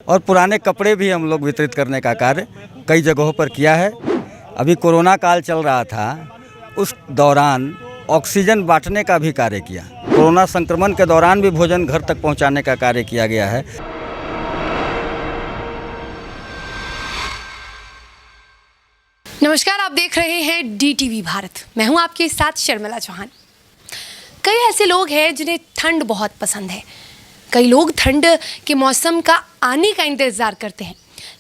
और पुराने कपड़े भी हम लोग वितरित करने का कार्य कई जगहों पर किया है। अभी कोरोना काल चल रहा था, उस दौरान ऑक्सीजन बांटने का भी कार्य किया। कोरोना संक्रमण के दौरान भी भोजन घर तक पहुंचाने का कार्य किया गया है। नमस्कार, आप देख रहे हैं DTV भारत। मैं हूं आपके साथ शर्मिला चौहान। कई ऐसे लोग हैं जिन्हें ठंड बहुत पसंद है। कई लोग ठंड के मौसम का आने का इंतज़ार करते हैं।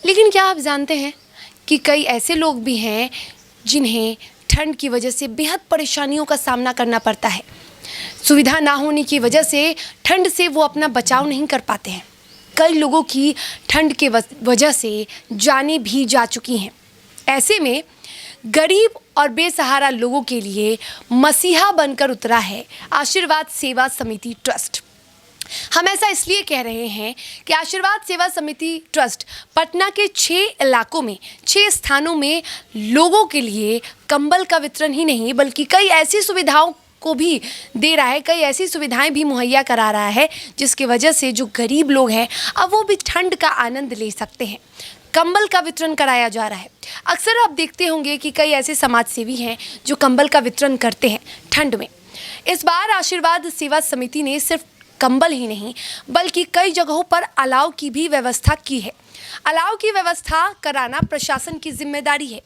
लेकिन क्या आप जानते हैं कि कई ऐसे लोग भी हैं जिन्हें ठंड की वजह से बेहद परेशानियों का सामना करना पड़ता है। सुविधा ना होने की वजह से ठंड से वो अपना बचाव नहीं कर पाते हैं। कई लोगों की ठंड के वजह से जानें भी जा चुकी हैं। ऐसे में गरीब और बेसहारा लोगों के लिए मसीहा बनकर उतरा है आशीर्वाद सेवा समिति ट्रस्ट। हम ऐसा इसलिए कह रहे हैं कि आशीर्वाद सेवा समिति ट्रस्ट पटना के 6 इलाकों में 6 स्थानों में लोगों के लिए कंबल का वितरण ही नहीं बल्कि कई ऐसी सुविधाओं को भी दे रहा है, कई ऐसी सुविधाएं भी मुहैया करा रहा है जिसकी वजह से जो गरीब लोग हैं अब वो भी ठंड का आनंद ले सकते हैं। कंबल का वितरण कराया जा रहा है। अक्सर आप देखते होंगे कि कई ऐसे समाज सेवी हैं जो कंबल का वितरण करते हैं ठंड में। इस बार आशीर्वाद सेवा समिति ने सिर्फ कंबल ही नहीं बल्कि कई जगहों पर अलाव की भी व्यवस्था की है। अलाव की व्यवस्था कराना प्रशासन की जिम्मेदारी है,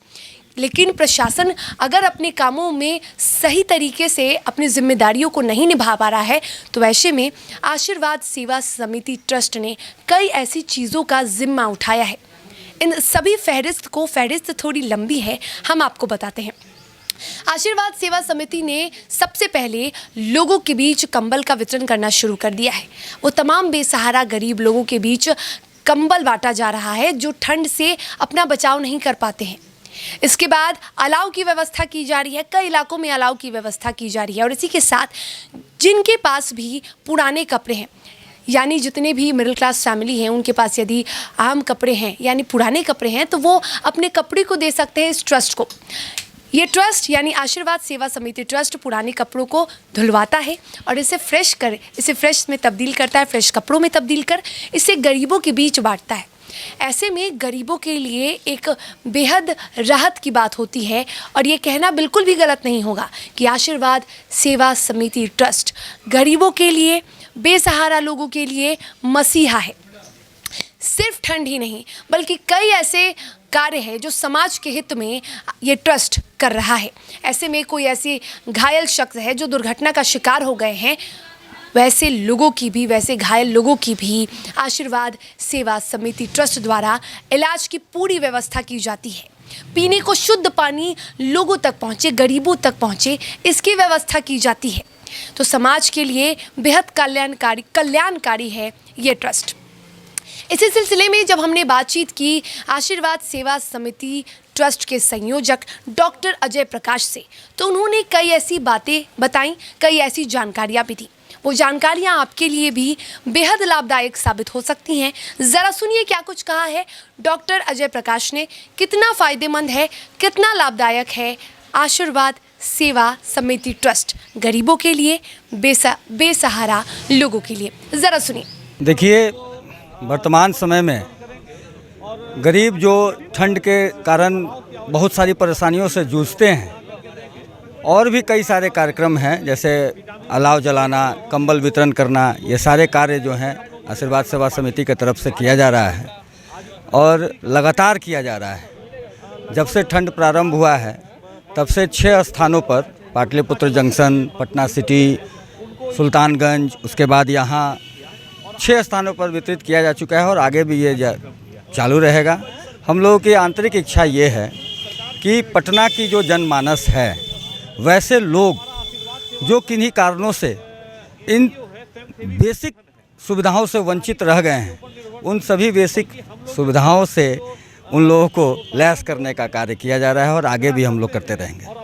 लेकिन प्रशासन अगर अपने कामों में सही तरीके से अपनी जिम्मेदारियों को नहीं निभा पा रहा है तो ऐसे में आशीर्वाद सेवा समिति ट्रस्ट ने कई ऐसी चीज़ों का जिम्मा उठाया है। इन सभी फहरिस्त थोड़ी लंबी है, हम आपको बताते हैं। आशीर्वाद सेवा समिति ने सबसे पहले लोगों के बीच कंबल का वितरण करना शुरू कर दिया है। वो तमाम बेसहारा गरीब लोगों के बीच कंबल बांटा जा रहा है जो ठंड से अपना बचाव नहीं कर पाते हैं। इसके बाद अलाव की व्यवस्था की जा रही है। कई इलाकों में अलाव की व्यवस्था की जा रही है और इसी के साथ जिनके पास भी पुराने कपड़े हैं, यानी जितने भी मिडिल क्लास फैमिली हैं उनके पास यदि आम कपड़े हैं यानी पुराने कपड़े हैं तो वो अपने कपड़े को दे सकते हैं इस ट्रस्ट को। ये ट्रस्ट यानी आशीर्वाद सेवा समिति ट्रस्ट पुराने कपड़ों को धुलवाता है और इसे फ्रेश में तब्दील करता है, फ्रेश कपड़ों में तब्दील कर इसे गरीबों के बीच बांटता है। ऐसे में गरीबों के लिए एक बेहद राहत की बात होती है और ये कहना बिल्कुल भी गलत नहीं होगा कि आशीर्वाद सेवा समिति ट्रस्ट गरीबों के लिए, बेसहारा लोगों के लिए मसीहा है। सिर्फ ठंड ही नहीं बल्कि कई ऐसे कार्य है जो समाज के हित में ये ट्रस्ट कर रहा है। ऐसे में कोई ऐसी घायल शख्स है जो दुर्घटना का शिकार हो गए हैं, वैसे घायल लोगों की भी आशीर्वाद सेवा समिति ट्रस्ट द्वारा इलाज की पूरी व्यवस्था की जाती है। पीने को शुद्ध पानी लोगों तक पहुँचे, गरीबों तक पहुँचे, इसकी व्यवस्था की जाती है। तो समाज के लिए बेहद कल्याणकारी है ये ट्रस्ट। इसी सिलसिले में जब हमने बातचीत की आशीर्वाद सेवा समिति ट्रस्ट के संयोजक डॉक्टर अजय प्रकाश से तो उन्होंने कई ऐसी बातें बताईं, कई ऐसी जानकारियां भी दी। वो जानकारियां आपके लिए भी बेहद लाभदायक साबित हो सकती हैं। ज़रा सुनिए क्या कुछ कहा है डॉक्टर अजय प्रकाश ने। कितना फ़ायदेमंद है, कितना लाभदायक है आशीर्वाद सेवा समिति ट्रस्ट गरीबों के लिए, बेसहारा लोगों के लिए। ज़रा सुनिए। देखिए, वर्तमान समय में गरीब जो ठंड के कारण बहुत सारी परेशानियों से जूझते हैं और भी कई सारे कार्यक्रम हैं जैसे अलाव जलाना, कंबल वितरण करना, ये सारे कार्य जो हैं आशीर्वाद सेवा समिति की तरफ से किया जा रहा है और लगातार किया जा रहा है। जब से ठंड प्रारंभ हुआ है तब से 6 स्थानों पर पाटलिपुत्र जंक्शन, पटना सिटी, सुल्तानगंज, उसके बाद यहाँ 6 स्थानों पर वितरित किया जा चुका है और आगे भी ये चालू रहेगा। हम लोगों की आंतरिक इच्छा ये है कि पटना की जो जनमानस है, वैसे लोग जो किन्हीं कारणों से इन बेसिक सुविधाओं से वंचित रह गए हैं, उन सभी बेसिक सुविधाओं से उन लोगों को लैस करने का कार्य किया जा रहा है और आगे भी हम लोग करते रहेंगे।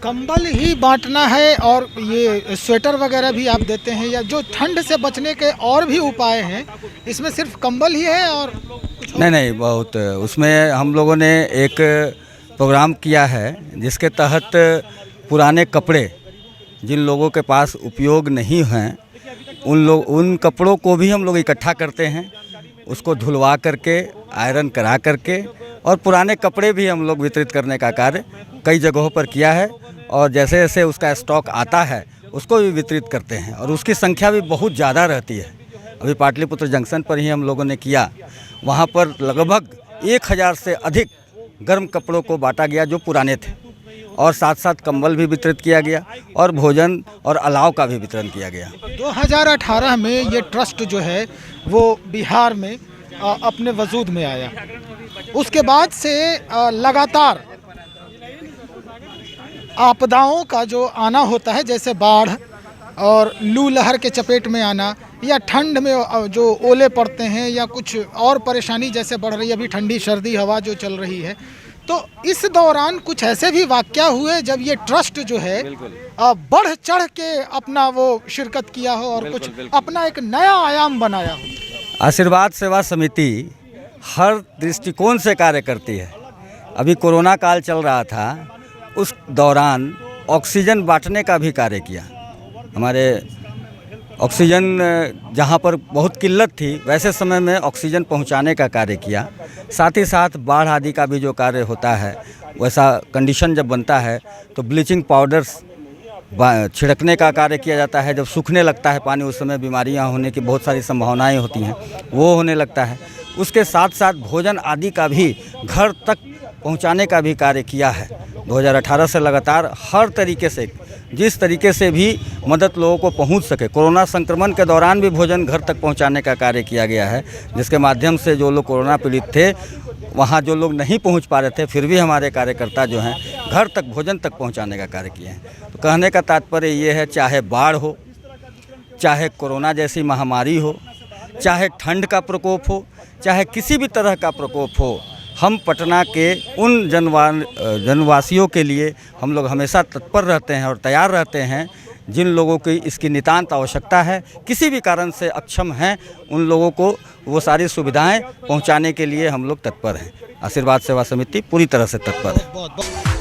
कंबल ही बांटना है और ये स्वेटर वगैरह भी आप देते हैं या जो ठंड से बचने के और भी उपाय हैं, इसमें सिर्फ कंबल ही है और नहीं, बहुत उसमें हम लोगों ने एक प्रोग्राम किया है जिसके तहत पुराने कपड़े जिन लोगों के पास उपयोग नहीं हैं उन कपड़ों को भी हम लोग इकट्ठा करते हैं उसको धुलवा करके, आयरन करा करके, और पुराने कपड़े भी हम लोग वितरित करने का कार्य कई जगहों पर किया है। और जैसे जैसे उसका स्टॉक आता है उसको भी वितरित करते हैं, और उसकी संख्या भी बहुत ज़्यादा रहती है। अभी पाटलिपुत्र जंक्शन पर ही हम लोगों ने किया, वहाँ पर लगभग 1000 से अधिक गर्म कपड़ों को बांटा गया जो पुराने थे, और साथ साथ कंबल भी वितरित किया गया, और भोजन और अलाव का भी वितरण किया गया। 2018 में ये ट्रस्ट जो है वो बिहार में अपने वजूद में आया। उसके बाद से लगातार आपदाओं का जो आना होता है, जैसे बाढ़ और लू लहर के चपेट में आना, या ठंड में जो ओले पड़ते हैं, या कुछ और परेशानी जैसे बढ़ रही है अभी ठंडी सर्दी हवा जो चल रही है, तो इस दौरान कुछ ऐसे भी वाक़या हुए जब ये ट्रस्ट जो है बढ़ चढ़ के अपना वो शिरकत किया हो और कुछ अपना एक नया आयाम बनाया हो। आशीर्वाद सेवा समिति हर दृष्टिकोण से कार्य करती है। अभी कोरोना काल चल रहा था, उस दौरान ऑक्सीजन बांटने का भी कार्य किया। हमारे ऑक्सीजन जहाँ पर बहुत किल्लत थी, वैसे समय में ऑक्सीजन पहुँचाने का कार्य किया। साथ ही साथ बाढ़ आदि का भी जो कार्य होता है, वैसा कंडीशन जब बनता है तो ब्लीचिंग पाउडर्स छिड़कने का कार्य किया जाता है। जब सूखने लगता है पानी, उस समय बीमारियां होने की बहुत सारी संभावनाएं होती हैं, वो होने लगता है। उसके साथ साथ भोजन आदि का भी घर तक पहुंचाने का भी कार्य किया है। 2018 से लगातार हर तरीके से, जिस तरीके से भी मदद लोगों को पहुंच सके, कोरोना संक्रमण के दौरान भी भोजन घर तक पहुंचाने का कार्य किया गया है, जिसके माध्यम से जो लोग कोरोना पीड़ित थे, वहाँ जो लोग नहीं पहुंच पा रहे थे, फिर भी हमारे कार्यकर्ता जो हैं घर तक भोजन तक पहुंचाने का कार्य किए हैं। तो कहने का तात्पर्य ये है, चाहे बाढ़ हो, चाहे कोरोना जैसी महामारी हो, चाहे ठंड का प्रकोप हो, चाहे किसी भी तरह का प्रकोप हो, हम पटना के उन जनवासियों के लिए हम लोग हमेशा तत्पर रहते हैं और तैयार रहते हैं। जिन लोगों की इसकी नितांत आवश्यकता है, किसी भी कारण से अक्षम हैं, उन लोगों को वो सारी सुविधाएं पहुंचाने के लिए हम लोग तत्पर हैं। आशीर्वाद सेवा समिति पूरी तरह से तत्पर है।